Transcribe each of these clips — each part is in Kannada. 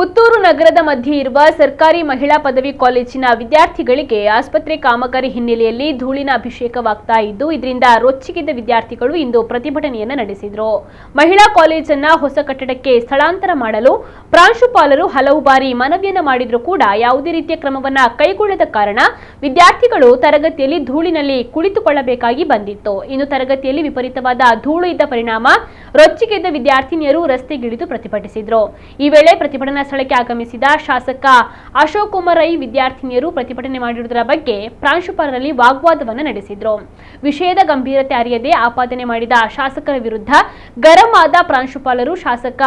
ಪುತ್ತೂರು ನಗರದ ಮಧ್ಯೆ ಇರುವ ಸರ್ಕಾರಿ ಮಹಿಳಾ ಪದವಿ ಕಾಲೇಜಿನ ವಿದ್ಯಾರ್ಥಿಗಳಿಗೆ ಆಸ್ಪತ್ರೆ ಕಾಮಗಾರಿ ಹಿನ್ನೆಲೆಯಲ್ಲಿ ಧೂಳಿನ ಅಭಿಷೇಕವಾಗ್ತಾ ಇದ್ದು ಇದರಿಂದ ರೊಚ್ಚಿಗೆದ್ದ ವಿದ್ಯಾರ್ಥಿಗಳು ಇಂದು ಪ್ರತಿಭಟನೆಯನ್ನು ನಡೆಸಿದರು. ಮಹಿಳಾ ಕಾಲೇಜನ್ನ ಹೊಸ ಕಟ್ಟಡಕ್ಕೆ ಸ್ಥಳಾಂತರ ಮಾಡಲು ಪ್ರಾಂಶುಪಾಲರು ಹಲವು ಬಾರಿ ಮನವಿಯನ್ನು ಮಾಡಿದರೂ ಕೂಡ ಯಾವುದೇ ರೀತಿಯ ಕ್ರಮವನ್ನ ಕೈಗೊಳ್ಳದ ಕಾರಣ ವಿದ್ಯಾರ್ಥಿಗಳು ತರಗತಿಯಲ್ಲಿ ಧೂಳಿನಲ್ಲಿ ಕುಳಿತುಕೊಳ್ಳಬೇಕಾಗಿ ಬಂದಿತ್ತು. ಇನ್ನು ತರಗತಿಯಲ್ಲಿ ವಿಪರೀತವಾದ ಧೂಳು ಇದ್ದ ಪರಿಣಾಮ ರೊಚ್ಚಿಗೆದ್ದ ವಿದ್ಯಾರ್ಥಿನಿಯರು ರಸ್ತೆಗಿಳಿದು ಪ್ರತಿಭಟಿಸಿದರು. ಈ ವೇಳೆ ಪ್ರತಿಭಟನಾ ಸ್ಥಳಕ್ಕೆ ಆಗಮಿಸಿದ ಶಾಸಕ ಅಶೋಕ್ ಕುಮಾರ್ ರೈ ವಿದ್ಯಾರ್ಥಿನಿಯರು ಪ್ರತಿಭಟನೆ ಮಾಡಿರುವುದರ ಬಗ್ಗೆ ಪ್ರಾಂಶುಪಾಲರಲ್ಲಿ ವಾಗ್ವಾದವನ್ನು ನಡೆಸಿದರು. ವಿಷಯದ ಗಂಭೀರತೆ ಅರಿಯದೆ ಆಪಾದನೆ ಮಾಡಿದ ಶಾಸಕರ ವಿರುದ್ಧ ಗರಂ ಆದ ಪ್ರಾಂಶುಪಾಲರು ಶಾಸಕ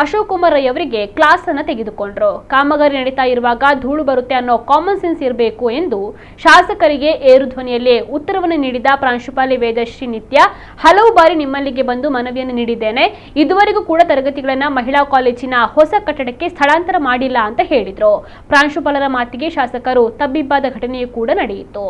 ಅಶೋಕ್ ಕುಮಾರ್ ರೈ ಅವರಿಗೆ ಕ್ಲಾಸ್ ಅನ್ನು ತೆಗೆದುಕೊಂಡರು. ಕಾಮಗಾರಿ ನಡೀತಾ ಇರುವಾಗ ಧೂಳು ಬರುತ್ತೆ ಅನ್ನೋ ಕಾಮನ್ ಸೆನ್ಸ್ ಇರಬೇಕು ಎಂದು ಶಾಸಕರಿಗೆ ಏರು ಧ್ವನಿಯಲ್ಲೇ ಉತ್ತರವನ್ನು ನೀಡಿದ ಪ್ರಾಂಶುಪಾಲೆ ವೇದಶ್ರೀ ನಿತ್ಯ ಹಲವು ಬಾರಿ ನಿಮ್ಮಲ್ಲಿಗೆ ಬಂದು ಮನವಿಯನ್ನು ನೀಡಿದ್ದೇನೆ, ಇದುವರೆಗೂ ಕೂಡ ತರಗತಿಗಳನ್ನ ಮಹಿಳಾ ಕಾಲೇಜಿನ ಹೊಸ ಕಟ್ಟಡಕ್ಕೆ ಸ್ಥಳಾಂತರ ಮಾಡಿಲ್ಲ ಅಂತ ಹೇಳಿದ್ರು. ಪ್ರಾಂಶುಪಾಲರ ಮಾತಿಗೆ ಶಾಸಕರು ತಬ್ಬಿಬ್ಬಾದ ಘಟನೆಯೂ ಕೂಡ ನಡೆಯಿತು.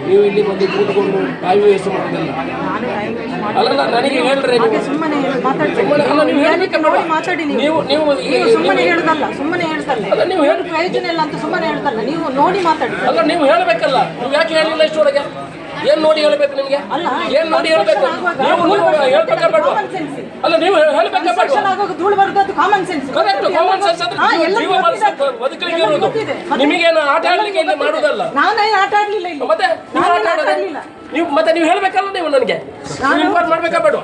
ನೀವು ಇಲ್ಲಿ ಬಂದು ಕೂತ್ಕೊಂಡು ಟೈಮ್ ವೇಸ್ಟ್ ಮಾಡೋದಿಲ್ಲ. ಅಲ್ಲ ನನಗೆ ಹೇಳ್ರಿ, ಸುಮ್ಮನೆ ಹೇಳ್ತಲ್ಲ ನೀವು ಹೇಳಿ ಪ್ರಯೋಜನ ಇಲ್ಲ ಅಂತ ಸುಮ್ಮನೆ ಹೇಳ್ತಲ್ಲ, ನೀವು ನೋಡಿ ಮಾತಾಡಿ. ಅಲ್ಲ ನೀವು ಹೇಳಬೇಕಲ್ಲ, ನೀವು ಯಾಕೆ ಹೇಳಿಲ್ಲ ಇಷ್ಟೊಳಗೆ? ಏನ್ ನೋಡಿ ಹೇಳ್ಬೇಕು ನಿಮ್ಗೆ? ಏನ್ ನೋಡಿ ಹೇಳ್ಬೇಕು? ನೀವು ಹೇಳ್ಬೇಕಾಗ್ಬೇಡ. ಅಲ್ಲ ನೀವು ಹೇಳ್ಬೇಕಾಗ್ಬೇಡ. ಧೂಳು ಬರ್ತದ್ದು common sense. Correct, common sense ಅಂದ್ರೆ ಜೀವ ಬದುಕಲಿಕ್ಕೆ ಇರೋದು. ನಿಮಗೇನು ಆಟ ಆಡ್ಲಿಕ್ಕೆ ಇಲ್ಲಿ ಮಾಡುದಲ್ಲ. ನಾನೇ ಆಟ ಆಡ್ಲಿಲ್ಲ ಇಲ್ಲಿ. ಮತ್ತೆ ನೀವು ಆಟ ಆಡೋದಿಲ್ಲ. ನೀವು ಮತ್ತೆ ನೀವು ಹೇಳ್ಬೇಕಲ್ಲ, ನೀವು ನನಗೆ ಇನ್ಫಾರ್ಮ್ ಮಾಡ್ಬೇಕಾಗ್ಬೇಡ.